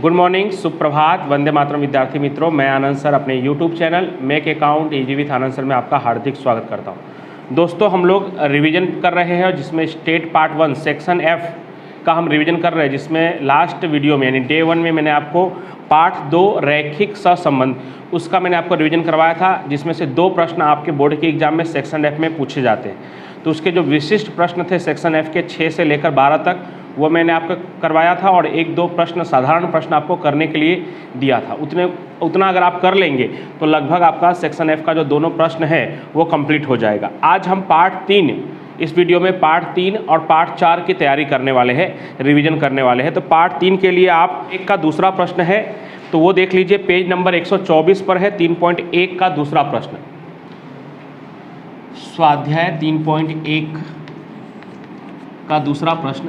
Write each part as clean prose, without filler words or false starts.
Good morning, सुप्रभात, वंदे मातरम विद्यार्थी मित्रों। मैं आनंद सर अपने YouTube channel make account easy with Anand sir में आपका हार्दिक स्वागत करता हूं। दोस्तों, हम लोग रिवीजन कर रहे हैं जिसमें स्टेट पार्ट 1 सेक्शन F का हम रिवीजन कर रहे हैं, जिसमें लास्ट वीडियो में यानी डे 1 में मैंने आपको पार्ट 2 रैखिक सहसंबंध उसका मैंने आपको रिवीजन करवाया था, जिसमें से 2 प्रश्न आपके बोर्ड के एग्जाम में सेक्शन F में पूछे जाते हैं। तो उसके जो विशिष्ट प्रश्न थे सेक्शन F के 6 से लेकर 12 तक वो मैंने आपको करवाया था, और 1-2 प्रश्न साधारण प्रश्न आपको करने के लिए दिया था। उतना अगर आप कर लेंगे तो लगभग आपका सेक्शन F का जो दोनों प्रश्न है वो कंप्लीट हो जाएगा। आज हम पार्ट 3 इस वीडियो में पार्ट 3 और पार्ट 4 की तैयारी करने वाले हैं, रिवीजन करने वाले हैं। तो पार्ट 3 के लिए आप एक का दूसरा प्रश्न है तो वो देख लीजिए, पेज नंबर 124 पर है 3.1 का दूसरा प्रश्न। स्वाध्याय 3.1 का दूसरा प्रश्न।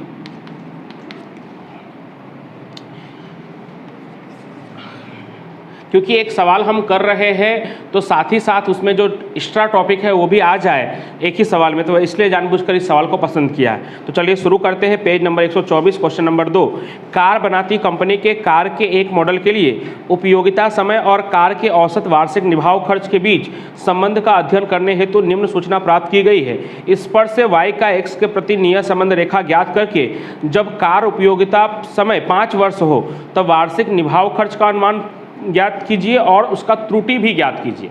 क्योंकि एक सवाल हम कर रहे हैं तो साथ ही साथ उसमें जो एक्स्ट्रा टॉपिक है वो भी आ जाए एक ही सवाल में, तो इसलिए जानबूझकर इस सवाल को पसंद किया है। तो चलिए शुरू करते हैं। Page number 124 question number 2। Car बनाती कंपनी के कार के एक मॉडल के लिए उपयोगिता समय और कार के औसत वार्षिक निभाव खर्च के बीच संबंध का अध्ययन करने हेतु निम्न सूचना प्राप्त की गई है। इस पर से y का x के प्रति नियत संबंध रेखा ज्ञात करके जब कार उपयोगिता समय 5 वर्ष हो तब वार्षिक निभाव खर्च का अनुमान ज्ञात कीजिए और उसका त्रुटि भी ज्ञात कीजिए।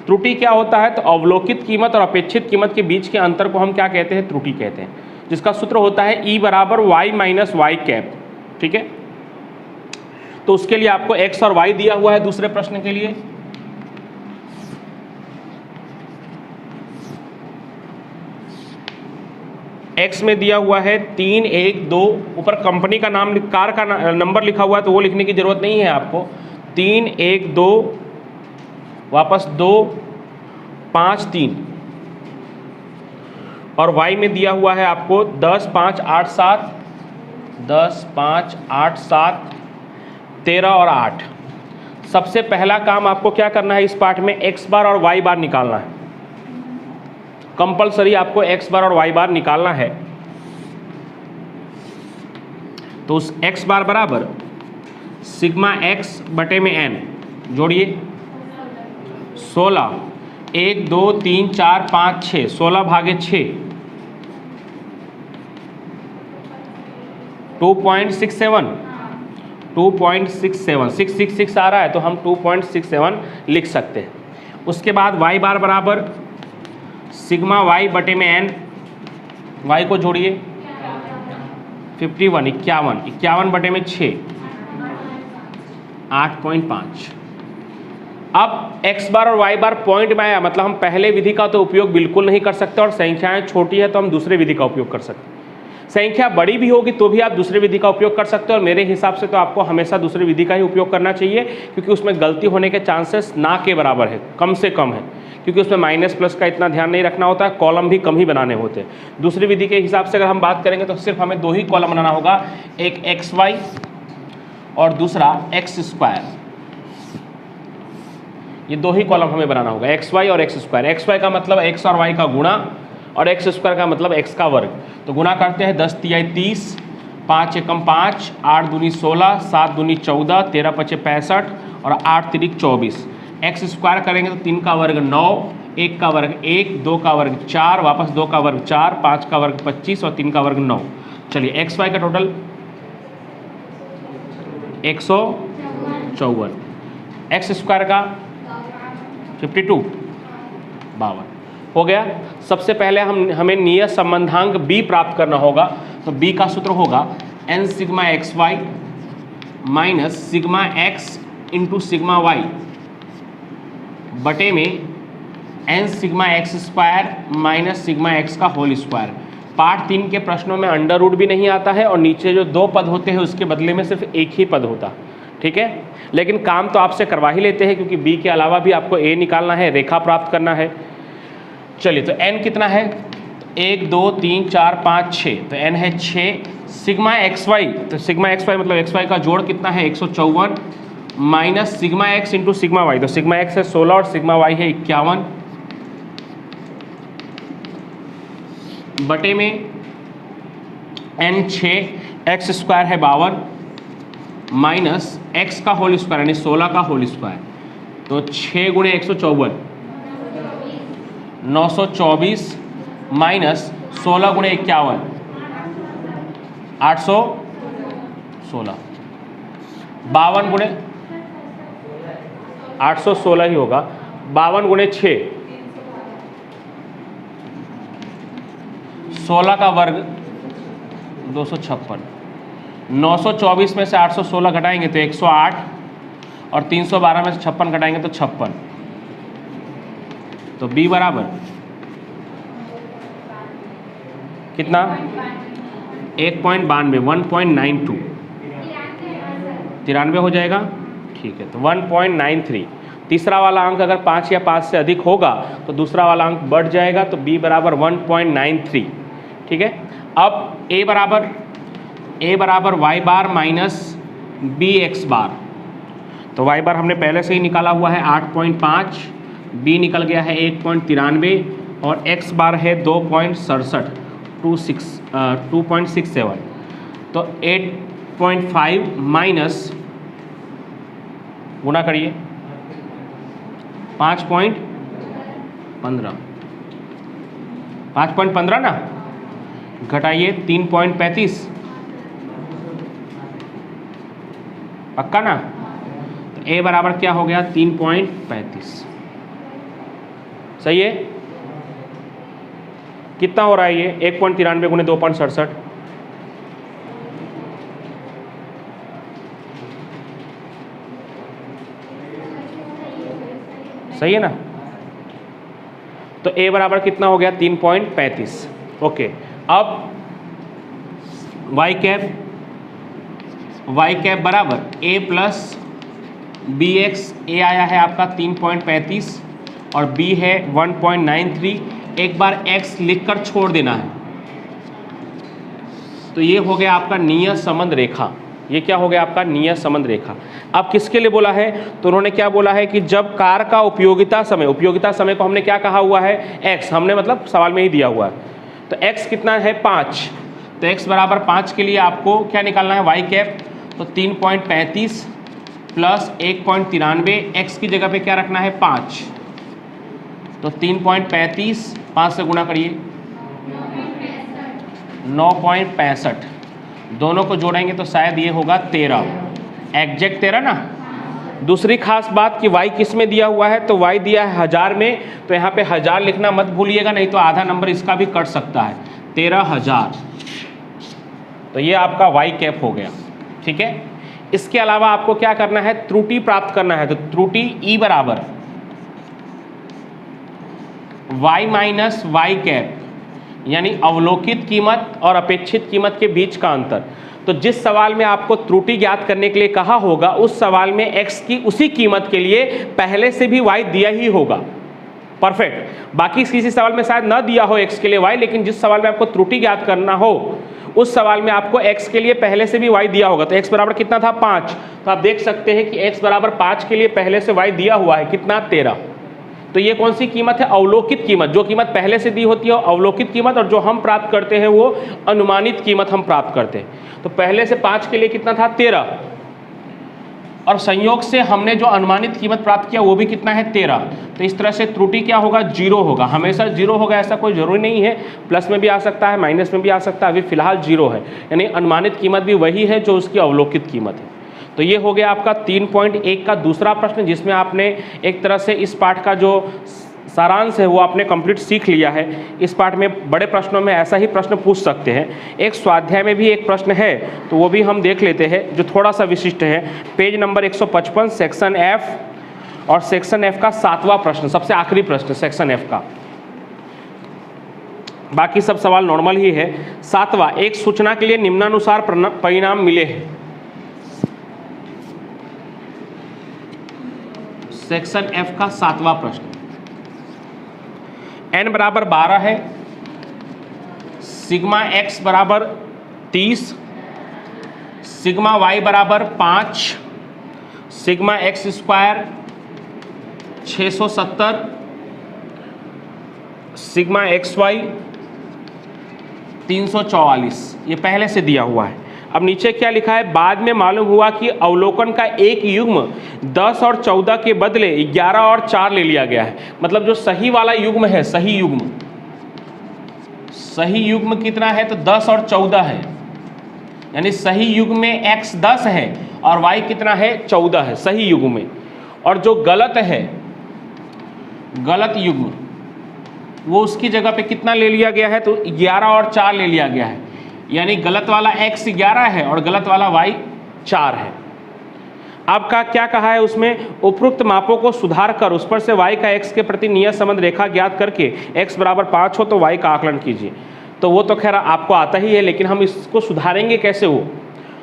त्रुटि क्या होता है? तो अवलोकित कीमत और अपेक्षित कीमत के बीच के अंतर को हम क्या कहते हैं? त्रुटि कहते हैं, जिसका सूत्र होता है E बराबर y माइनस वाई कैप। ठीक है, तो उसके लिए आपको x और y दिया हुआ है दूसरे प्रश्न के लिए। x में दिया हुआ है 312, ऊपर कंपनी का नाम, कार का नंबर लिखा हुआ है तो वो लिखने की जरूरत नहीं है आपको। 312 वापस 253, और y में दिया हुआ है आपको 10,5,8,7, 10,5,8,7, 13 और 8। सबसे पहला काम आपको क्या करना है इस पार्ट में? x बार और y बार निकालना है। कंपलसरी आपको x बार और y बार निकालना है। तो उस x बार बराबर सिग्मा x बटे में n, जोड़िए 16, 1 2 3 4 5 6, 16 भागे 6, 2.67, 666 आ रहा है तो हम 2.67 लिख सकते हैं। उसके बाद y बार बराबर सिग्मा y बटे में n, y को जोड़िए 51, 51 बटे में 6, 8.5। अब x बार और y बार पॉइंट में आया, मतलब हम पहले विधि का तो उपयोग बिल्कुल नहीं कर सकते, और संख्याएं छोटी है तो हम दूसरे विधि का उपयोग कर सकते हैं। संख्या बड़ी भी होगी तो भी आप दूसरे विधि का उपयोग कर सकते हो, और मेरे हिसाब से तो आपको हमेशा दूसरी विधि का ही उपयोग करना चाहिए, क्योंकि उसमें गलती होने के चांसेस ना के बराबर है, कम से कम है, क्योंकि उसमें माइनस प्लस का इतना ध्यान नहीं रखना होता है, कॉलम भी कम ही बनाने होते हैं। दूसरी विधि के हिसाब से अगर हम बात करेंगे तो सिर्फ हमें 2 ही कॉलम बनाना होगा, एक xy और दूसरा x स्क्वायर। ये 2 ही कॉलम हमें बनाना होगा, xy और x स्क्वायर। xy का मतलब x और y का गुणा, और x स्क्वायर का मतलब x का वर्ग। तो गुणा करते हैं 10 तिया 30, 5 एकम 5, 8 दूनी 16, 7 दूनी 14, 13 पचे 65 और 8 तिरिक 24। x स्क्वायर करेंगे तो 3 का वर्ग 9, 1 का वर्ग 1, 2 का वर्ग 4, वापस 2 का वर्ग 4, 5 का वर्ग 25 और 3 का वर्ग 9। चलिए xy का टोटल 154, x स्क्वायर का 52, 52 हो गया। सबसे पहले हमें नियत संबंधांक b प्राप्त करना होगा, तो b का सूत्र होगा n sigma xy minus sigma x into sigma y बटे में n sigma x square minus sigma x का होल स्क्वायर। पार्ट 3 के प्रश्नों में अंडर रूट भी नहीं आता है, और नीचे जो 2 पद होते हैं उसके बदले में सिर्फ एक ही पद होता। ठीक है, लेकिन काम तो आपसे करवा ही लेते हैं, क्योंकि b के अलावा भी आपको a निकालना है, रेखा प्राप्त करना है। चलिए, तो n कितना है? 1 2 3 4 5 6, तो n है 6। सिग्मा xy, तो सिग्मा xy मतलब xy का जोड़ कितना है? 154 minus sigma x into sigma y, तो सिग्मा x है 16 और सिग्मा y है 51 बटे में n 6, x स्क्वायर है 52 माइनस x का होल स्क्वायर यानी 16 का होल स्क्वायर, तो 6 गुणे 154 924 माइनस 16 गुणे 51 816, 52 गुणे 816 ही होगा, 52 गुणे 6 16 का वर्ग 256, 924 में से 816 घटाएंगे तो 108 और 312 में से 56 घटाएंगे तो 56, तो b बराबर कितना 1.92 1.92 93 हो जाएगा। ठीक है, तो 1.93। तीसरा वाला अंक अगर 5 या 5 से अधिक होगा तो दूसरा वाला अंक बढ़ जाएगा, तो b बराबर 1.93। ठीक है, अब a बराबर y बार माइनस बी एक्स बार, तो y बार हमने पहले से ही निकाला हुआ है 8.5, b निकल गया है 1.93 और x बार है 2.67, तो 8.5 माइनस गुना करिए 5.15 ना, घटाइए 3.35, पक्का ना, तो a बराबर क्या हो गया 3.35। सही है, कितना हो रहा है ये 1.93 गुने 2.67, सही है ना, तो a बराबर कितना हो गया 3.35। ओके, अब y कैप बराबर a plus b x, a आया है आपका 3.35 और b है 1.93, एक बार x लिखकर छोड़ देना है, तो ये हो गया आपका नियत संबंध रेखा। ये क्या हो गया आपका नियत संबंध रेखा। अब किसके लिए बोला है, तो उन्होंने क्या बोला है कि जब कार का उपयोगिता समय को हमने क्या कहा हुआ है x, हमने मतलब सवाल में ही दिया हुआ है, तो x कितना है 5, तो x बराबर 5 के लिए आपको क्या निकालना है y कैप, तो 3.35 प्लस 1.93, x की जगह पे क्या रखना है 5, तो 3.35 5 से गुणा करिए 9.65, दोनों को जोड़ेंगे तो शायद ये होगा 13, एग्जैक्ट 13 ना। दूसरी खास बात कि y किस में दिया हुआ है, तो y दिया है 1000 में, तो यहाँ पे 1000 लिखना मत भूलिएगा, नहीं तो आधा नंबर इसका भी कट सकता है, 13000, तो ये आपका y कैप हो गया। ठीक है, इसके अलावा आपको क्या करना है, त्रुटि प्राप्त करना है, तो त्रुटि e बराबर y माइनस वाई कैप, यानी अवलोकित कीमत और अपेक्षित कीमत के बीच का अंतर। तो जिस सवाल में आपको त्रुटि ज्ञात करने के लिए कहा होगा, उस सवाल में x की उसी कीमत के लिए पहले से भी y दिया ही होगा। परफेक्ट, बाकी किसी सवाल में शायद ना दिया हो x के लिए y, लेकिन जिस सवाल में आपको त्रुटि ज्ञात करना हो उस सवाल में आपको x के लिए पहले से भी y दिया होगा। तो x बराबर कितना था 5, तो आप देख सकते हैं कि x बराबर 5 के लिए पहले से y दिया हुआ है कितना 13। तो ये कौन सी कीमत है, अवलोकित कीमत, जो कीमत पहले से दी होती है अवलोकित कीमत, और जो हम प्राप्त करते हैं वो अनुमानित कीमत हम प्राप्त करते हैं। तो पहले से 5 के लिए कितना था 13, और संयोग से हमने जो अनुमानित कीमत प्राप्त किया वो भी कितना है 13। तो इस तरह से त्रुटि क्या होगा 0 होगा, हमेशा 0 होगा ऐसा कोई जरूरी नहीं है, प्लस में भी आ सकता है माइनस में भी आ सकता है, अभी फिलहाल 0 है, यानी अनुमानित कीमत भी वही है जो उसकी अवलोकित कीमत है। तो ये हो गया आपका 3.1 का दूसरा प्रश्न, जिसमें आपने एक तरह से इस पाठ का जो सारांश है वो आपने कंप्लीट सीख लिया है। इस पाठ में बड़े प्रश्नों में ऐसा ही प्रश्न पूछ सकते हैं। एक स्वाध्याय में भी एक प्रश्न है, तो वो भी हम देख लेते हैं जो थोड़ा सा विशिष्ट है। पेज नंबर 155 सेक्शन F, और सेक्शन F का 7वां प्रश्न, सबसे आखिरी प्रश्न सेक्शन F का, बाकी सब सवाल नॉर्मल ही है। 7वां, एक सूचना के लिए निम्नानुसार परिणाम मिले हैं। सेक्शन F का 7वां प्रश्न, n बराबर 12 है, सिग्मा x बराबर 30, सिग्मा y बराबर 5, sigma x square 670, sigma xy 344, ये पहले से दिया हुआ है। अब नीचे क्या लिखा है, बाद में मालूम हुआ कि अवलोकन का एक युग्म 10 और 14 के बदले 11 और 4 ले लिया गया है। मतलब जो सही वाला युग्म है, सही युग्म कितना है, तो 10 और 14 है, यानी सही युग्म में x 10 है और y कितना है, 14 है सही युग्म में। और जो गलत है, गलत युग्म, वो उसकी जगह पे कितना ले लिया गया है, तो 11 और 4 ले लिया गया है, यानी गलत वाला x 11 है और गलत वाला y 4 है। आपका क्या कहा है उसमें, उपरोक्त मापों को सुधार कर उस पर से y का x के प्रति नियत संबंध रेखा ज्ञात करके x बराबर 5 हो तो y का आकलन कीजिए। तो वो तो खैर आपको आता ही है, लेकिन हम इसको सुधारेंगे कैसे हो,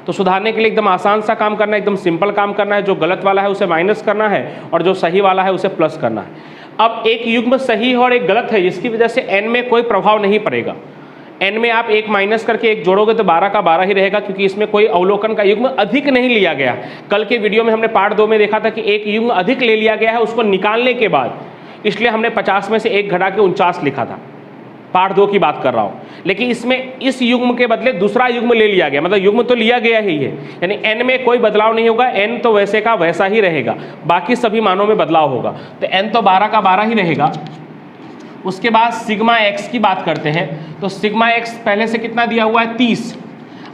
तो सुधारने के लिए एकदम आसान सा काम करना है, एकदम सिंपल काम करना है। जो गलत वाला है उसे माइनस करना है और जो सही वाला है उसे प्लस करना है। अब एक युग्म सही है और एक गलत है, जिसकी वजह से n में कोई प्रभाव नहीं पड़ेगा। n में आप एक माइनस करके एक जोड़ोगे तो 12 का 12 ही रहेगा, क्योंकि इसमें कोई अवलोकन का युग्म अधिक नहीं लिया गया। कल के वीडियो में हमने पार्ट 2 में देखा था कि एक युग्म अधिक ले लिया गया है उसको निकालने के बाद, इसलिए हमने 50 में से एक घटा के 49 लिखा था। पार्ट 2 की बात कर रहा हूँ। लेकिन इसमें इस युग्म के बदले दूसरा युग्म ले लिया गया, मतलब युग्म तो लिया गया ही है, यानी n में कोई बदलाव नहीं होगा, n तो वैसे का वैसा ही रहेगा, बाकी सभी मानों में बदलाव होगा। तो n तो 12 का 12 ही रहेगा। उसके बाद सिग्मा x की बात करते हैं, तो सिग्मा x पहले से कितना दिया हुआ है, 30।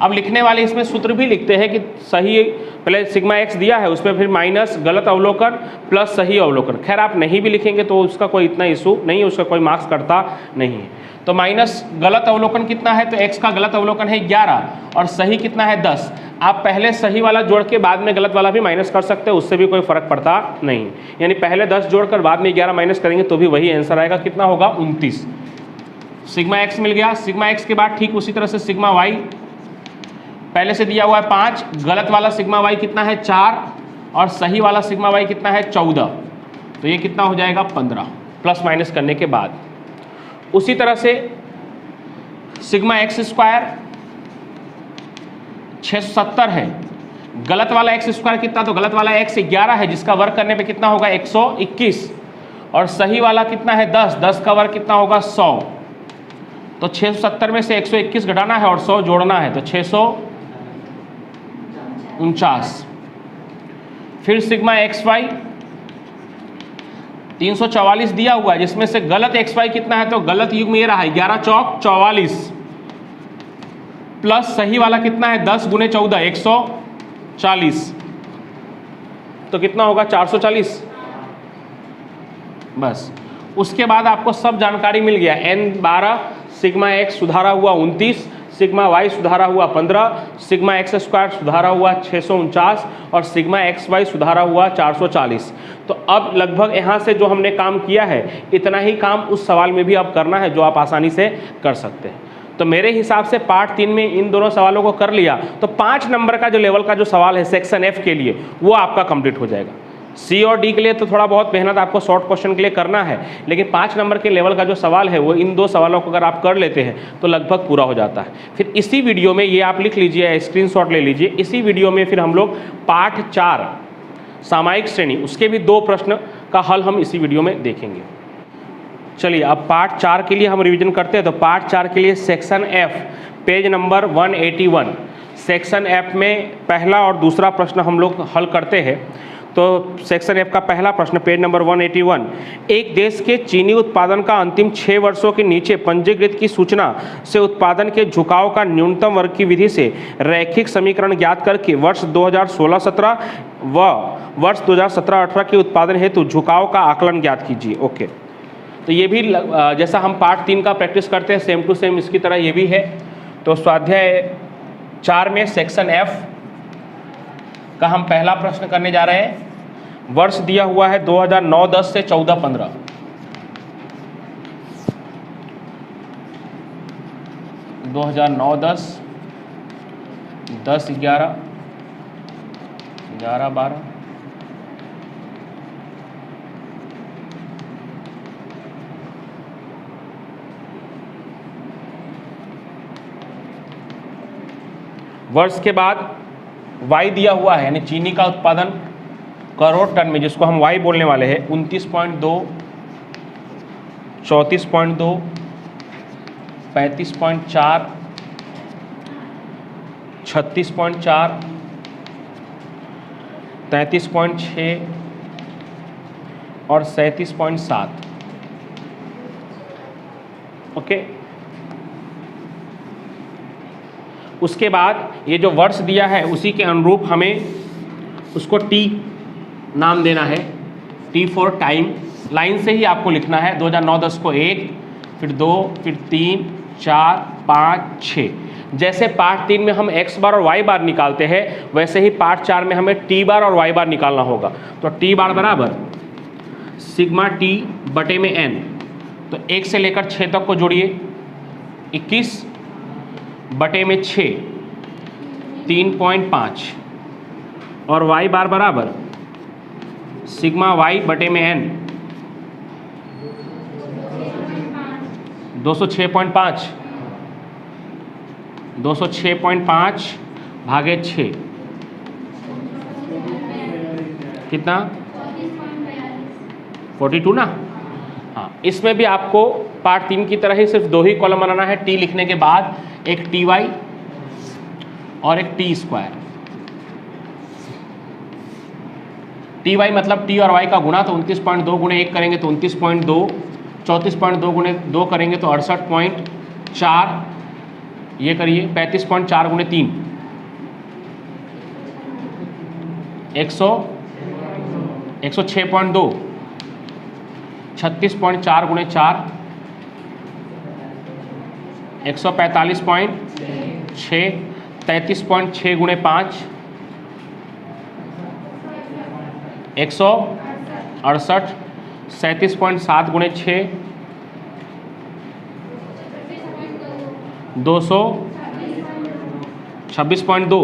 अब लिखने वाले इसमें सूत्र भी लिखते हैं कि सही, पहले सिग्मा x दिया है, उसमें फिर माइनस गलत अवलोकन प्लस सही अवलोकन। खैर आप नहीं भी लिखेंगे तो उसका कोई इतना इशू नहीं है, उसका कोई मार्क्स कटता नहीं है। तो माइनस गलत अवलोकन कितना है, तो x का गलत अवलोकन है 11 और सही कितना है 10। आप पहले सही वाला जोड़ के बाद में गलत वाला भी माइनस कर सकते हो, उससे भी कोई फर्क पड़ता नहीं। यानी पहले 10 जोड़कर बाद में 11 माइनस करेंगे तो भी वही आंसर आएगा, कितना होगा 29। सिग्मा x मिल गया। सिग्मा x के बाद ठीक उसी तरह से सिग्मा y, पहले से दिया हुआ है 5, गलत वाला सिग्मा y कितना है 4 और सही वाला सिग्मा y कितना है 14, तो ये कितना हो जाएगा 15 प्लस माइनस करने के बाद। उसी तरह से सिग्मा x स्क्वायर 670 है, गलत वाला x स्क्वायर कितना, तो गलत वाला x 11 है, जिसका वर्ग करने पे कितना होगा 121 और सही वाला कितना है 10, 10 का वर्ग कितना होगा 100। तो 670 में से 121 घटाना है और 100 जोड़ना है, तो 649। फिर सिग्मा xy 344 दिया हुआ है, जिसमें से गलत xy कितना है, तो गलत युग्म ये रहा है 11 चौक 44 प्लस सही वाला कितना है 10 गुने 14 140, तो कितना होगा 440। बस उसके बाद आपको सब जानकारी मिल गया। n 12, सिग्मा x सुधारा हुआ 29, सिग्मा y सुधारा हुआ 15, सिग्मा x स्क्वायर सुधारा हुआ 649 और सिग्मा xy सुधारा हुआ 440। तो अब लगभग यहाँ से जो हमने काम किया है इतना ही काम उस सवाल में भी अब करना है, जो आप आसानी से कर सकते हैं। तो मेरे हिसाब से पार्ट 3 में इन दोनों सवालों को कर लिया तो 5 नंबर का जो लेवल का जो सवाल है सेक्शन F के लिए वो आपका कंप्लीट हो जाएगा। C और D के लिए तो थोड़ा बहुत मेहनत आपको शॉर्ट क्वेश्चन के लिए करना है, लेकिन 5 नंबर के लेवल का जो सवाल है वो इन 2 सवालों को अगर आप कर लेते हैं तो लगभग पूरा हो जाता है। फिर इसी वीडियो में ये आप लिख लीजिए, स्क्रीनशॉट ले लीजिए, इसी वीडियो में फिर हम लोग पार्ट 4 सामायिक श्रेणी उसके भी 2 प्रश्न का हल हम इसी वीडियो में देखेंगे। चलिए अब पार्ट 4 के लिए हम रिवीजन करते हैं। तो पार्ट 4 के लिए section F page number 181, section F में पहला और दूसरा प्रश्न हम लोग हल करते हैं। तो सेक्शन F का पहला प्रश्न पेज नंबर 181, एक देश के चीनी उत्पादन का अंतिम 6 वर्षों के नीचे पंजीकृत की सूचना से उत्पादन के झुकाव का न्यूनतम वर्ग की विधि से रैखिक समीकरण ज्ञात करके वर्ष 2016-17 व वर्ष 2017-18 के उत्पादन हेतु झुकाव का आकलन ज्ञात कीजिए। ओके, तो ये भी जैसा हम पार्ट 3 का प्रैक्टिस करते हैं सेम टू सेम इसकी तरह ये भी है। तो स्वाध्याय 4 में सेक्शन F का हम पहला प्रश्न करने जा रहे हैं। वर्ष दिया हुआ है 2009-10 से 14-15। दो 2009-10, 10-11, 11-12, वर्ष के बाद Y दिया हुआ है, यानी चीनी का उत्पादन करोड़ टन में, जिसको हम Y बोलने वाले हैं, 29.2, 34.2, 35.4, 36.4, 33.6 और 37.7। ओके, उसके बाद ये जो वर्ष दिया है उसी के अनुरूप हमें उसको टी नाम देना है, टी फॉर टाइम। लाइन से ही आपको लिखना है। 2009-10 को 1, फिर 2, फिर 3, 4, 5, 6। जैसे पार्ट 3 में हम x बार और y बार निकालते हैं, वैसे ही पार्ट 4 में हमें t बार और y बार निकालना होगा। तो t बार बराबर सिग्मा t बटे में n। तो 1 से लेकर 6 तक को जोड़िए, 21 बटे में 6, 3.5। और y बार बराबर सिग्मा y बटे में n, 206.5, 206.5 भागे 6 कितना, 42 ना। हाँ, इसमें भी आपको पार्ट 3 की तरह ही सिर्फ 2 ही कॉलम बनाना है। टी लिखने के बाद एक टी वाई और एक टी स्क्वायर। टी वाई मतलब टी और वाई का गुणा, तो 29.2 गुणे 1 करेंगे तो 29.2, 34.2 गुणे 2 करेंगे तो 68.4, ये करिए 35.4 गुणे 3, 106.2, 36.4 गुणे 4, 145.6, 33.6 गुणे 5, 168, 37.7 गुणे 6, 226.2।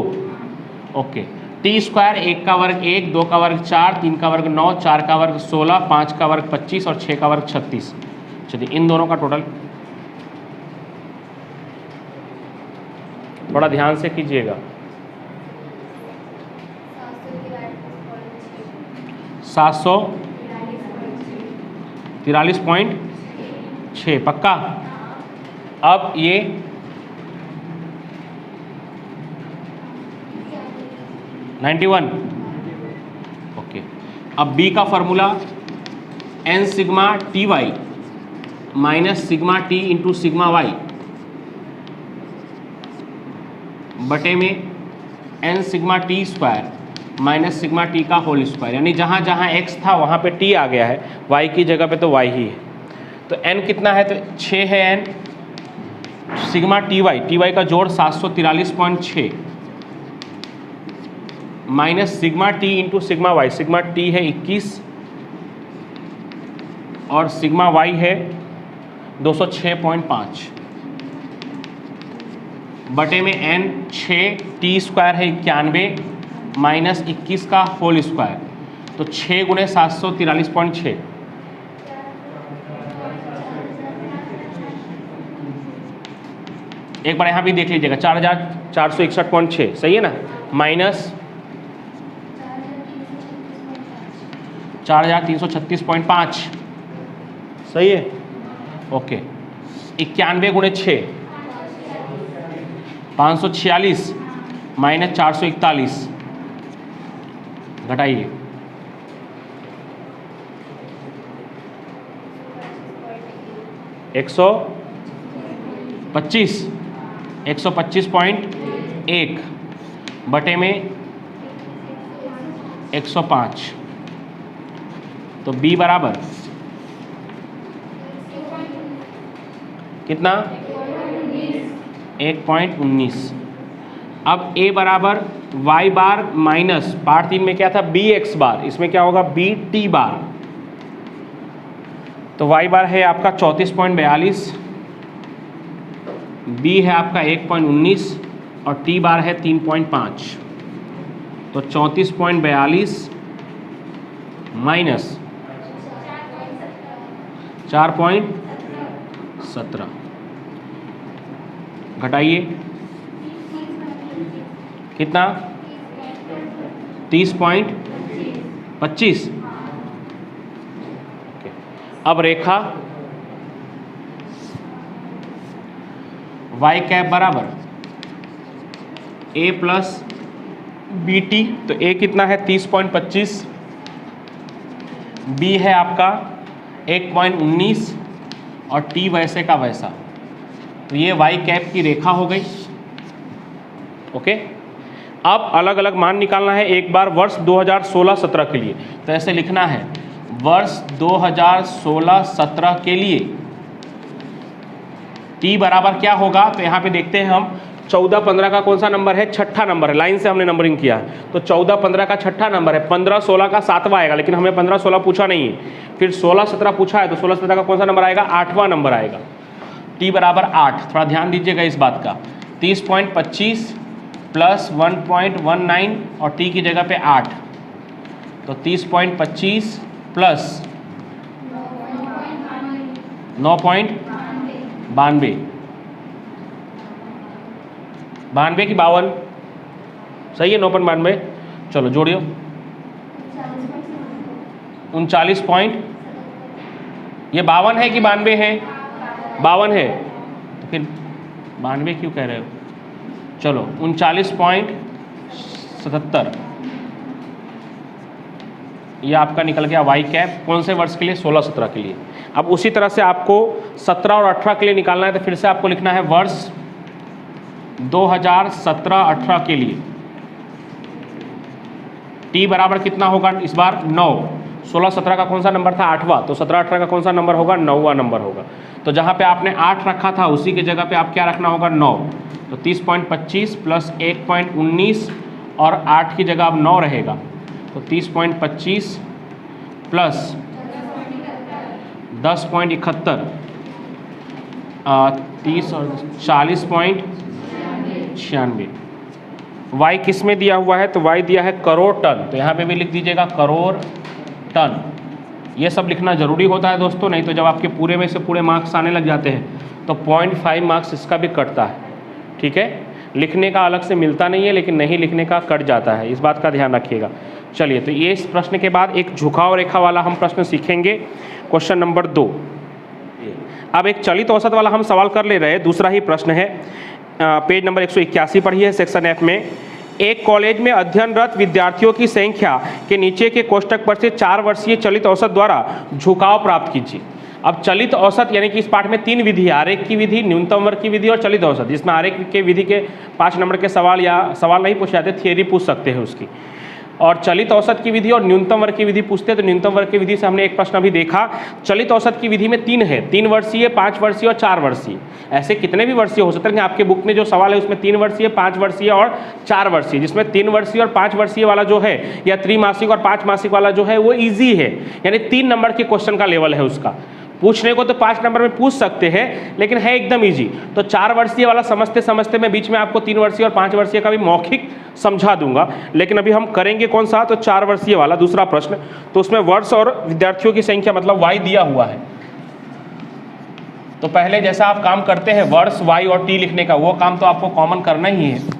ओके, टी स्क्वायर 1 का वर्ग 1, 2 का वर्ग 4, 3 का वर्ग 9, 4 का वर्ग 16, 5 का वर्ग 25 और 6 का वर्ग 36। चलिए इन दोनों का टोटल थोड़ा ध्यान से कीजिएगा। 743.6 पक्का। अब ये ओके। अब B का formula n sigma t y minus sigma t into sigma y बटे में n sigma t square minus sigma t का होल स्क्वायर, यानी जहाँ जहाँ x था वहाँ पे t आ गया है, y की जगह पे तो y ही है। तो n कितना है, तो 6 है n। सिग्मा टी वाई का जोड़ 743.6 minus sigma t into sigma y. Sigma t है 21 और सिग्मा वाई है 206.5 बटे में n 6, टी स्क्वायर है 91 माइनस 21 का होल स्क्वायर, तो 6 गुणे 743.6, एक बार यहाँ भी देख लीजिएगा, 4461.6 सही है ना, माइनस 4336.5 सही है। ओके, 91 गुणे 6 546 माइनस 441, घटाइए 125.1 बटे में 105। तो B बराबर कितना, 1.19। अब A बराबर y बार माइनस पार्ट 3 में क्या था bx बार, इसमें क्या होगा bt बार। तो y बार है आपका 34.42, b है आपका 1.19 और t बार है 3.5। तो 34.42 माइनस 4.17, घटाइए कितना, 30.25। अब रेखा y कैप बराबर A प्लस बी टी, तो A कितना है 30.25, B है आपका 1.19 और T वैसे का वैसा। तो ये वाई कैप की रेखा हो गई। ओके, अब अलग अलग मान निकालना है। एक बार वर्ष 2016-17 के लिए, तो ऐसे लिखना है वर्ष 2016-17 के लिए T बराबर क्या होगा। तो यहाँ पे देखते हैं हम 14-15 का कौन सा नंबर है, छठा नंबर है, लाइन से हमने नंबरिंग किया है। तो 14-15 का छठा नंबर है, 15-16 का सातवां आएगा, लेकिन हमें 15-16 पूछा नहीं है। फिर 16-17 पूछा है, तो 16-17 का कौन सा नंबर आएगा, आठवां नंबर आएगा। T बराबर 8, थोड़ा ध्यान दीजिएगा इस बात का। 30.25 प्लस 1.19 और T की जगह पे 8, तो 30.25 प्लस 9.92, 92 की 52, सही है 9.92। चलो जोड़ियो 39 पॉइंट, ये 52 है कि 92 है, 52 है, तो फिर 92 क्यों कह रहे हो। चलो 39.77, ये आपका निकल गया वाई कैप। कौन से वर्ष के लिए, 16-17 के लिए। अब उसी तरह से आपको 17 और 18 के लिए निकालना है, तो फिर से आपको लिखना है वर्ष 2017-18 के लिए T बराबर कितना होगा इस बार, 9। 16-17 का कौन सा नंबर था, 8वां, तो 17-18 का कौन सा नंबर होगा, 9वां नंबर होगा। तो जहाँ पे आपने 8 रखा था उसी की जगह पे आप क्या रखना होगा, 9। तो 30.25 प्लस 1.19 और 8 की जगह अब 9 रहेगा, तो 30.25 प्लस 10.71, 30 और 40.96। वाई किस में दिया हुआ है, तो वाई दिया है करोड़ टन, तो यहाँ पे भी लिख दीजिएगा करोड़ टन। ये सब लिखना ज़रूरी होता है दोस्तों, नहीं तो जब आपके पूरे में से पूरे मार्क्स आने लग जाते हैं तो 0.5 मार्क्स इसका भी कटता है। ठीक है, लिखने का अलग से मिलता नहीं है, लेकिन नहीं लिखने का कट जाता है, इस बात का ध्यान रखिएगा। चलिए, तो ये इस प्रश्न के बाद एक झुकाव रेखा वाला हम प्रश्न सीखेंगे, क्वेश्चन नंबर 2। अब एक चलित औसत वाला हम सवाल कर ले रहे हैं, दूसरा ही प्रश्न है, पेज नंबर 181 पर ही है, सेक्शन F में। एक कॉलेज में अध्ययनरत विद्यार्थियों की संख्या के नीचे के कोष्टक पर से 4 वर्षीय चलित औसत द्वारा झुकाव प्राप्त कीजिए। अब चलित औसत यानी कि इस पाठ में 3 विधि है, आरेख की विधि, न्यूनतम वर्ग की विधि और चलित औसत, जिसमें आरेख के विधि के 5 नंबर के सवाल या सवाल नहीं पूछे जाते, थियरी पूछ सकते हैं उसकी। और चलित औसत की विधि और न्यूनतम वर्ग की विधि पूछते हैं, तो न्यूनतम वर्ग की विधि से हमने एक प्रश्न अभी देखा। चलित औसत की विधि में 3 है, 3 वर्षीय, 5 वर्षीय और 4 वर्षीय। ऐसे कितने भी वर्षीय हो सकते हैं, आपके बुक में जो सवाल है उसमें 3 वर्षीय, 5 वर्षीय और 4 वर्षीय, जिसमें 3 वर्षीय और 5 वर्षीय वाला जो है या त्रिमासिक और 5 मासिक वाला जो है वो ईजी है, यानी 3 नंबर के क्वेश्चन का लेवल है उसका। पूछने को तो 5 नंबर में पूछ सकते हैं, लेकिन है एकदम इजी। तो 4 वर्षीय वाला समझते समझते मैं बीच में आपको 3 वर्षीय और 5 वर्षीय का भी मौखिक समझा दूंगा, लेकिन अभी हम करेंगे कौन सा, तो 4 वर्षीय वाला दूसरा प्रश्न। तो उसमें वर्ष और विद्यार्थियों की संख्या मतलब वाई दिया हुआ है। तो पहले जैसा आप काम करते हैं वर्ष, वाई और टी लिखने का, वो काम तो आपको कॉमन करना ही है।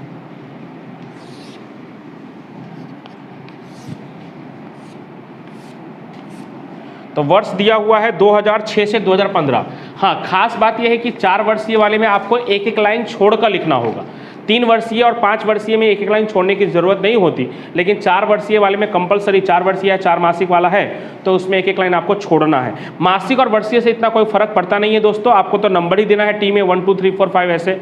तो वर्ष दिया हुआ है 2006 से 2015। हाँ, खास बात यह है कि 4 वर्षीय वाले में आपको एक एक लाइन छोड़कर लिखना होगा। 3 वर्षीय और 5 वर्षीय में एक एक लाइन छोड़ने की ज़रूरत नहीं होती, लेकिन 4 वर्षीय वाले में कंपलसरी, 4 वर्षीय या 4 मासिक वाला है तो उसमें एक एक लाइन आपको छोड़ना है। मासिक और वर्षीय से इतना कोई फर्क पड़ता नहीं है दोस्तों, आपको तो नंबर ही देना है टी में 1 2 3 4 5 ऐसे,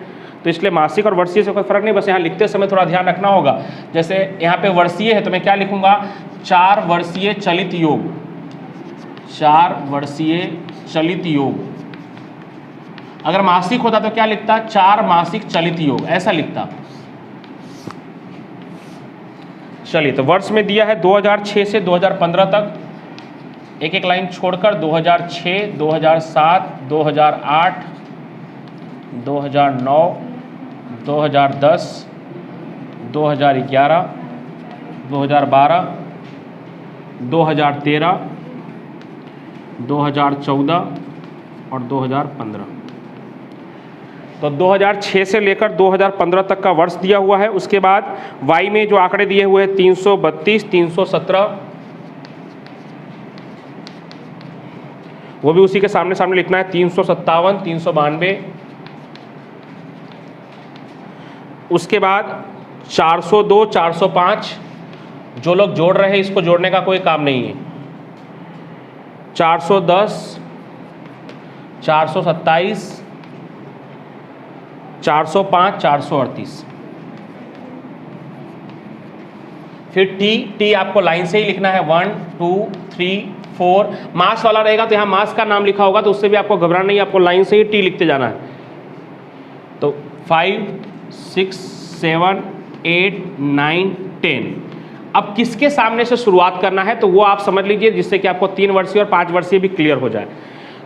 तो इसलिए मासिक और वर्षीय से कोई फर्क नहीं। बस यहाँ लिखते समय थोड़ा ध्यान रखना होगा, जैसे यहाँ पे वर्षीय है तो मैं क्या लिखूँगा, 4 वर्षीय चलित योग, 4 वर्षीय चलित योग। अगर मासिक होता तो क्या लिखता, 4 मासिक चलित योग, ऐसा लिखता। चलिए, तो वर्ष में दिया है 2006 से 2015 तक, एक एक लाइन छोड़कर 2006, 2007, 2008, 2009, 2010, 2011, 2012, 2013, 2014 और 2015। तो 2006 से लेकर 2015 तक का वर्ष दिया हुआ है। उसके बाद वाई में जो आंकड़े दिए हुए हैं 332, 317, वो भी उसी के सामने सामने लिखना है, 357, 392। उसके बाद 402, 405, जो लोग जोड़ रहे हैं इसको जोड़ने का कोई काम नहीं है। 410, 427, 405, 438। फिर टी आपको लाइन से ही लिखना है, 1 2 3 4। मास वाला रहेगा तो यहाँ मास का नाम लिखा होगा, तो उससे भी आपको घबराना नहीं, आपको लाइन से ही टी लिखते जाना है। तो 5 6 7 8 9 10। अब किसके सामने से शुरुआत करना है तो वो आप समझ लीजिए, जिससे कि आपको 3 वर्षीय और 5 वर्षीय भी क्लियर हो जाए।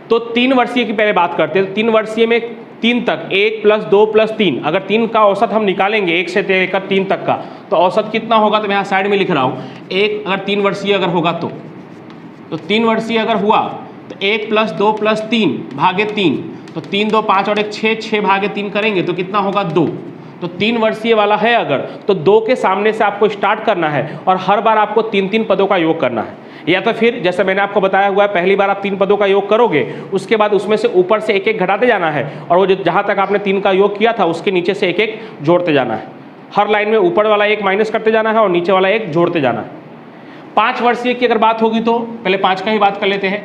तो 3 वर्षीय की पहले बात करते हैं। तो 3 वर्षीय में 3 तक 1 + 2 + 3, अगर 3 का औसत हम निकालेंगे 1 से लेकर 3 तक का, तो औसत कितना होगा, तो मैं यहाँ साइड में लिख रहा हूँ। 1 अगर 3 वर्षीय अगर होगा तो 3 वर्षीय अगर हुआ तो 1 + 2 + 3 भागे 3, तो 3 2 5 और 1 6, 6 भागे 3 करेंगे तो कितना होगा 2। तो 3 वर्षीय वाला है अगर, तो 2 के सामने से आपको स्टार्ट करना है और हर बार आपको 3-3 पदों का योग करना है। या तो फिर जैसे मैंने आपको बताया हुआ है, पहली बार आप 3 पदों का योग करोगे, उसके बाद उसमें से ऊपर से एक एक घटाते जाना है, और वो जहाँ तक आपने 3 का योग किया था उसके नीचे से एक एक जोड़ते जाना है। हर लाइन में ऊपर वाला एक माइनस करते जाना है और नीचे वाला एक जोड़ते जाना है। 5 वर्षीय की अगर बात होगी तो पहले 5 का ही बात कर लेते हैं,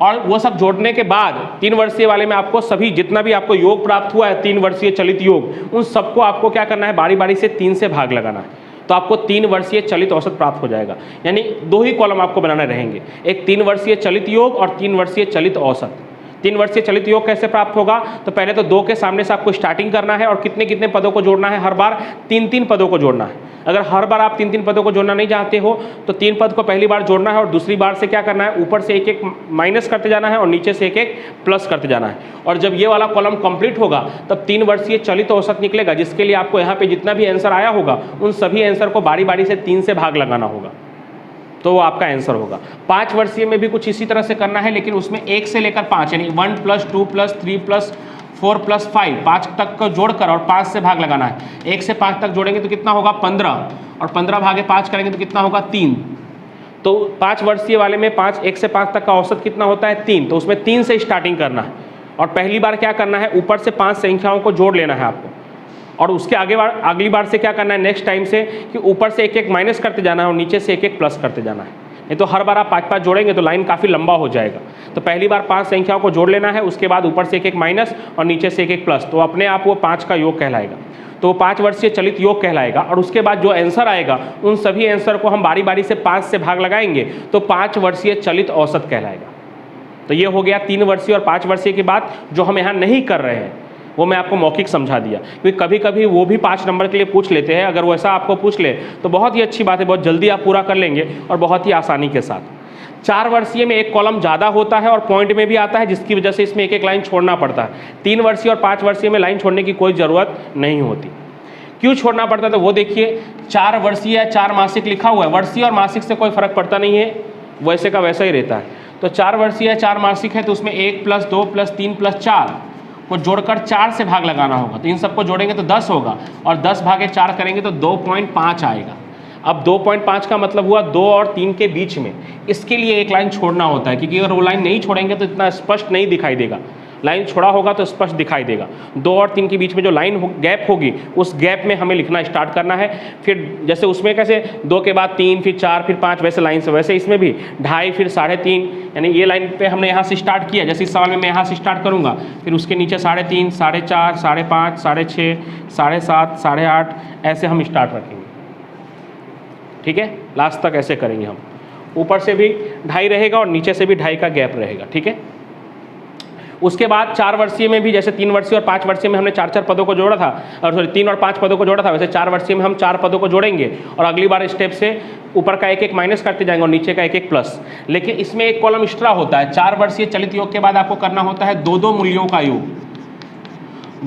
और वो सब जोड़ने के बाद 3 वर्षीय वाले में आपको सभी जितना भी आपको योग प्राप्त हुआ है 3 वर्षीय चलित योग, उन सबको आपको क्या करना है, बारी बारी से 3 से भाग लगाना है, तो आपको 3 वर्षीय चलित औसत प्राप्त हो जाएगा। यानी 2 ही कॉलम आपको बनाने रहेंगे, एक 3 वर्षीय चलित योग और 3 वर्षीय चलित औसत। 3 वर्षीय चलित योग कैसे प्राप्त होगा, तो पहले तो 2 के सामने से आपको स्टार्टिंग करना है और कितने कितने पदों को जोड़ना है, हर बार 3-3 पदों को जोड़ना है। अगर हर बार आप 3-3 पदों को जोड़ना नहीं चाहते हो तो 3 पद को पहली बार जोड़ना है और दूसरी बार से क्या करना है, ऊपर से एक एक माइनस करते जाना है और नीचे से एक एक प्लस करते जाना है। और जब ये वाला कॉलम कंप्लीट होगा तब 3 वर्षीय चलित औसत निकलेगा, जिसके लिए आपको यहाँ पे जितना भी आंसर आया होगा उन सभी आंसर को बारी बारी से 3 से भाग लगाना होगा, तो वो आपका आंसर होगा। 5 वर्षीय में भी कुछ इसी तरह से करना है, लेकिन उसमें 1 से लेकर 5 यानी 1 + 2 + 3 + 4 + 5, 5 तक को जोड़कर और 5 से भाग लगाना है। 1 से 5 तक जोड़ेंगे तो कितना होगा 15, और 15 भागे 5 करेंगे तो कितना होगा 3। तो 5 वर्षीय वाले में 1 से 5 तक का औसत कितना होता है 3, तो उसमें 3 से स्टार्टिंग करना है और पहली बार क्या करना है, ऊपर से 5 संख्याओं को जोड़ लेना है आपको, और उसके अगली बार से क्या करना है, नेक्स्ट टाइम से कि ऊपर से एक एक माइनस करते जाना है और नीचे से एक एक प्लस करते जाना है। नहीं तो हर बार आप 5-5 जोड़ेंगे तो लाइन काफ़ी लंबा हो जाएगा। तो पहली बार 5 संख्याओं को जोड़ लेना है, उसके बाद ऊपर से एक एक माइनस और नीचे से एक एक प्लस, तो अपने आप वो 5 का योग कहलाएगा, तो 5 वर्षीय चलित योग कहलाएगा। और उसके बाद जो आंसर आएगा उन सभी आंसर को हम बारी बारी से 5 से भाग लगाएंगे तो 5 वर्षीय चलित औसत कहलाएगा। तो ये हो गया 3 वर्षीय और 5 वर्षीय की बात। जो हम यहाँ नहीं कर रहे हैं वो मैं आपको मौखिक समझा दिया, क्योंकि कभी कभी वो भी 5 नंबर के लिए पूछ लेते हैं। अगर वैसा आपको पूछ ले तो बहुत ही अच्छी बात है, बहुत जल्दी आप पूरा कर लेंगे और बहुत ही आसानी के साथ। 4 वर्षीय में एक कॉलम ज़्यादा होता है और पॉइंट में भी आता है, जिसकी वजह से इसमें एक एक लाइन छोड़ना पड़ता है। 3 वर्षीय और 5 वर्षीय में लाइन छोड़ने की कोई ज़रूरत नहीं होती। क्यों छोड़ना पड़ता है तो वो देखिए, 4 वर्षीय या 4 मासिक लिखा हुआ है, वर्षीय और मासिक से कोई फर्क पड़ता नहीं है, वैसे का वैसा ही रहता है। तो 4 वर्षीय या 4 मासिक है तो उसमें 1 + 2 + 3 + 4 को जोड़कर 4 से भाग लगाना होगा। तो इन सबको जोड़ेंगे तो 10 होगा और 10 भागे 4 करेंगे तो 2.5 आएगा। अब 2.5 का मतलब हुआ 2 और 3 के बीच में, इसके लिए एक लाइन छोड़ना होता है, क्योंकि अगर वो लाइन नहीं छोड़ेंगे तो इतना स्पष्ट नहीं दिखाई देगा। लाइन छोड़ा होगा तो स्पष्ट दिखाई देगा। 2 और 3 के बीच में जो लाइन गैप होगी उस गैप में हमें लिखना स्टार्ट करना है। फिर जैसे उसमें कैसे 2 के बाद 3 फिर 4 फिर 5 वैसे लाइन से, वैसे इसमें भी 2.5 फिर 3.5, यानी ये लाइन पे हमने यहाँ से स्टार्ट किया। जैसे इस सवाल में मैं यहाँ से स्टार्ट करूँगा, फिर उसके नीचे 3.5, 4.5, 5.5, 6.5, 7.5, 8.5 ऐसे हम स्टार्ट रखेंगे। ठीक है, लास्ट तक ऐसे करेंगे हम। ऊपर से भी 2.5 रहेगा और नीचे से भी 2.5 का गैप रहेगा। ठीक है, उसके बाद 4 वर्षीय में भी जैसे 3 वर्षीय और 5 वर्षीय में हमने 4-4 पदों को जोड़ा था, और सॉरी 3 और 5 पदों को जोड़ा था, वैसे 4 वर्षीय में हम 4 पदों को जोड़ेंगे और अगली बार स्टेप से ऊपर का एक एक माइनस करते जाएंगे और नीचे का एक एक प्लस। लेकिन इसमें एक कॉलम एक्स्ट्रा होता है। 4 वर्षीय चलित योग के बाद आपको करना होता है 2-2 मूल्यों का योग,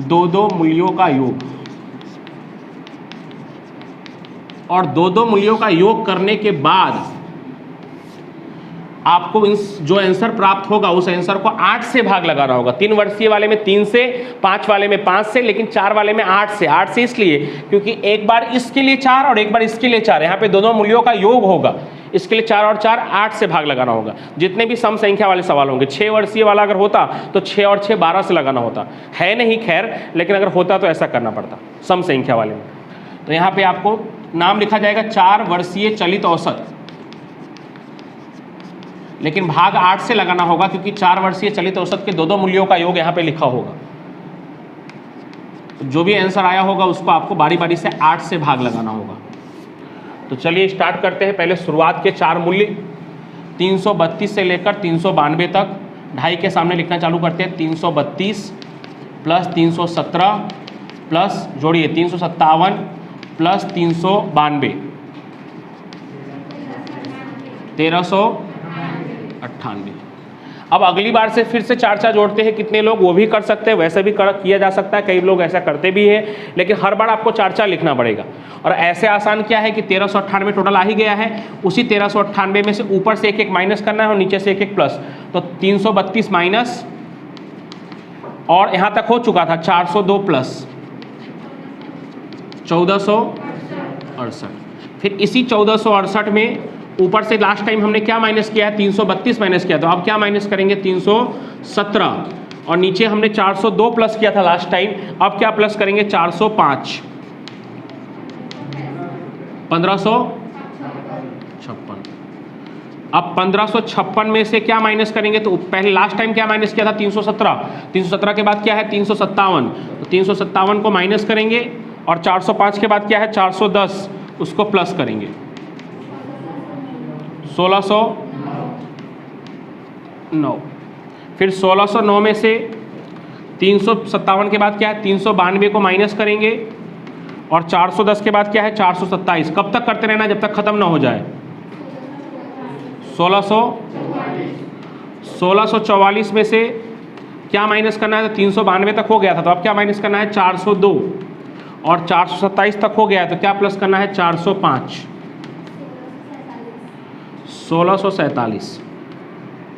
2-2 मूल्यों का योग, और 2-2 मूल्यों का योग करने के बाद आपको जो आंसर प्राप्त होगा उस आंसर को 8 से भाग लगाना होगा। 3 वर्षीय वाले में 3 से, 5 वाले में 5 से, लेकिन 4 वाले में 8 से। 8 से इसलिए क्योंकि एक बार इसके लिए 4 और एक बार इसके लिए 4, यहाँ पे दोनों मूल्यों का योग होगा, इसके लिए 4 और 4 8 से भाग लगाना होगा। जितने भी सम संख्या वाले सवाल होंगे, 6 वर्षीय वाला अगर होता तो 6 और 6 12 से लगाना होता है नहीं, खैर, लेकिन अगर होता तो ऐसा करना पड़ता सम संख्या वाले में। तो यहाँ पे आपको नाम लिखा जाएगा 4 वर्षीय चलित औसत, लेकिन भाग 8 से लगाना होगा क्योंकि 4 वर्षीय चलित औसत के दो मूल्यों का योग यहाँ पे लिखा होगा। तो जो भी आंसर आया होगा उसको आपको बारी बारी से 8 से भाग लगाना होगा। तो चलिए स्टार्ट करते हैं। पहले शुरुआत के 4 मूल्य 332 से लेकर 392 तक, ढाई के सामने लिखना चालू करते हैं। 332 प्लस 317 प्लस जोड़िए 357 प्लस 392 1398। अब अगली बार से फिर से 4 जोड़ते हैं। कितने लोग वो भी कर सकते हैं, वैसे भी किया जा सकता है, कई लोग ऐसा करते भी है, लेकिन हर बार आपको 4 लिखना पड़ेगा। और ऐसे आसान क्या है कि 1398 टोटल आ ही गया है, उसी 1398 में से ऊपर से एक माइनस करना है और नीचे से एक प्लस। तो 332 माइनस, और यहाँ तक हो चुका था 402 प्लस 1468। फिर इसी 1468 में ऊपर से लास्ट टाइम हमने क्या माइनस किया है, 332 माइनस किया, तो अब क्या माइनस करेंगे 317, और नीचे हमने 402 प्लस किया था लास्ट टाइम, अब क्या प्लस करेंगे 405, 1556। अब 1556 में से क्या माइनस करेंगे, तो पहले लास्ट टाइम क्या माइनस किया था 317 के बाद क्या है 357, तो 357 को माइनस करेंगे, और 405 के बाद क्या है 410, उसको प्लस करेंगे 1609। फिर 1609 में से 357 के बाद क्या है 392 को माइनस करेंगे, और 410 के बाद क्या है 427। कब तक करते रहना, जब तक खत्म ना हो जाए। 1644 में से क्या माइनस करना है, तो 392 तक हो गया था, तो अब क्या माइनस करना है 402, और 427 तक हो गया है, तो क्या प्लस करना है 405, 1647।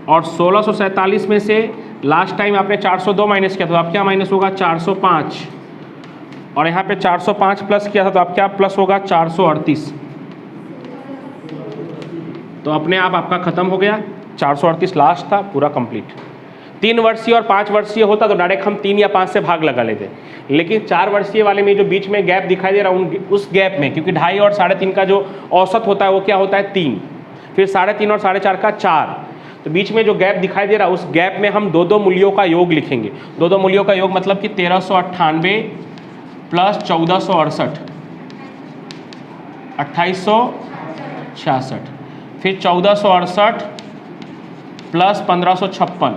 और 1647 में से लास्ट टाइम आपने 402 माइनस किया था, तो अब क्या माइनस होगा 405, और यहाँ पे 405 प्लस किया था, तो अब क्या प्लस होगा 438। तो अपने आप आपका खत्म हो गया, 438 लास्ट था, पूरा कंप्लीट। 3 वर्षीय और 5 वर्षीय होता तो डायरेक्ट हम 3 या 5 से भाग लगा लेते, लेकिन 4 वर्षीय वाले में जो बीच में गैप दिखाई दे रहा है उस गैप में, क्योंकि 2.5 और 3.5 का जो औसत होता है वो क्या होता है 3, फिर 3.5 और 4.5 का 4, तो बीच में जो गैप दिखाई दे रहा है उस गैप में हम दो मूल्यों का योग लिखेंगे। दो मूल्यों का योग मतलब कि 1398 प्लस 1468 2866, फिर 1468 प्लस 1556,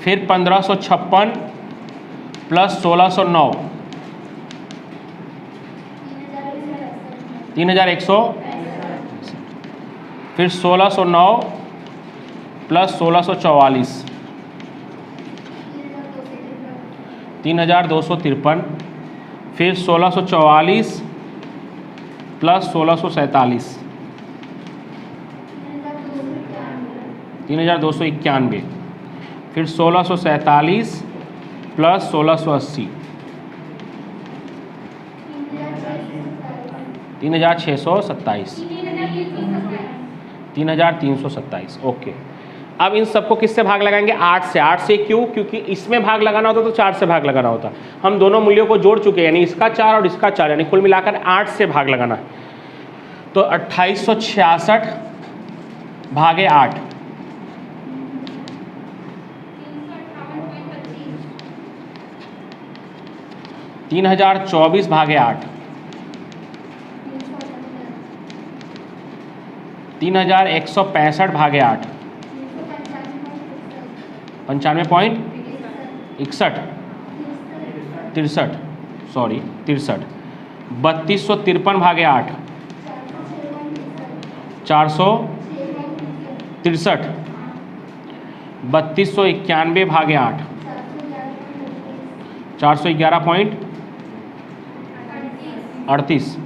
फिर 1556 प्लस 1609 3100, फिर 1609 प्लस 1644 3253, फिर 1644 प्लस 1647 3291, फिर 1647 प्लस 1680 3627 3327। ओके, अब इन सबको किससे भाग लगाएंगे 8 से। 8 से क्यों, क्योंकि इसमें भाग लगाना होता तो 4 से भाग लगाना होता। हम दोनों मूल्यों को जोड़ चुके हैं, यानी इसका 4 और इसका 4, यानी कुल मिलाकर 8 से भाग लगाना है। तो 2866 भागे 8 3024 भागे 8 3165 भागे 8 95.61 63 3253 भागे 8 463 3291 भागे 8 411.38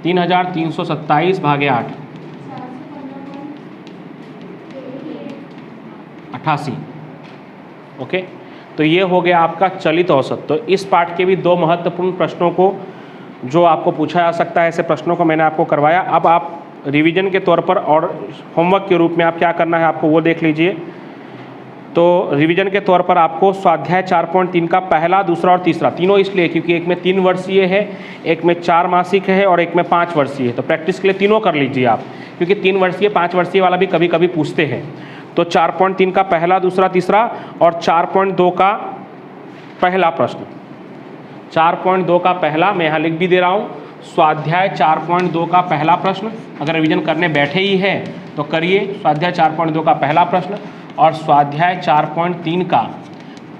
3327 भागे 8 88। ओके, तो ये हो गया आपका चलित औसत। तो इस पार्ट के भी 2 महत्वपूर्ण प्रश्नों को जो आपको पूछा जा सकता है, ऐसे प्रश्नों को मैंने आपको करवाया। अब आप रिवीजन के तौर पर और होमवर्क के रूप में आप क्या करना है आपको वो देख लीजिए। तो रिवीजन के तौर पर आपको स्वाध्याय 4.3 का पहला, दूसरा और तीसरा तीनों इसलिए क्योंकि एक में 3 वर्षीय है, एक में 4 मासिक है और एक में 5 वर्षीय है। तो प्रैक्टिस के लिए तीनों कर लीजिए आप, क्योंकि 3 वर्षीय 5 वर्षीय वाला भी कभी कभी पूछते हैं। तो 4.3 का पहला, दूसरा, तीसरा और 4.2 का पहला प्रश्न। 4.2 का पहला मैं यहाँ लिख भी दे रहा हूँ, स्वाध्याय 4.2 का पहला प्रश्न। अगर रिवीजन करने बैठे ही है तो करिए स्वाध्याय 4.2 का पहला प्रश्न और स्वाध्याय 4.3 का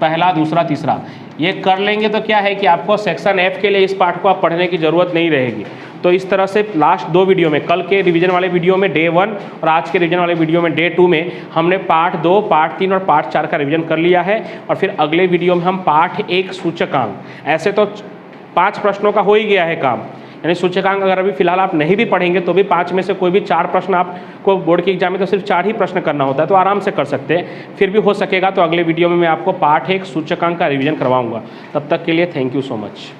पहला, दूसरा, तीसरा। ये कर लेंगे तो क्या है कि आपको सेक्शन F के लिए इस पार्ट को आप पढ़ने की ज़रूरत नहीं रहेगी। तो इस तरह से लास्ट 2 वीडियो में, कल के रिवीजन वाले वीडियो में डे 1 और आज के रिवीजन वाले वीडियो में डे 2 में हमने पार्ट 2, पार्ट 3 और पार्ट 4 का रिवीजन कर लिया है। और फिर अगले वीडियो में हम पार्ट 1 सूचकांक, ऐसे तो 5 प्रश्नों का हो ही गया है काम, यानी सूचकांक अगर अभी फिलहाल आप नहीं भी पढ़ेंगे तो भी 5 में से कोई भी 4 प्रश्न आपको बोर्ड के एग्जाम में तो सिर्फ 4 ही प्रश्न करना होता है, तो आराम से कर सकते हैं। फिर भी हो सकेगा तो अगले वीडियो में मैं आपको पार्ट 1 सूचकांक का रिवीजन करवाऊंगा। तब तक के लिए थैंक यू सो मच।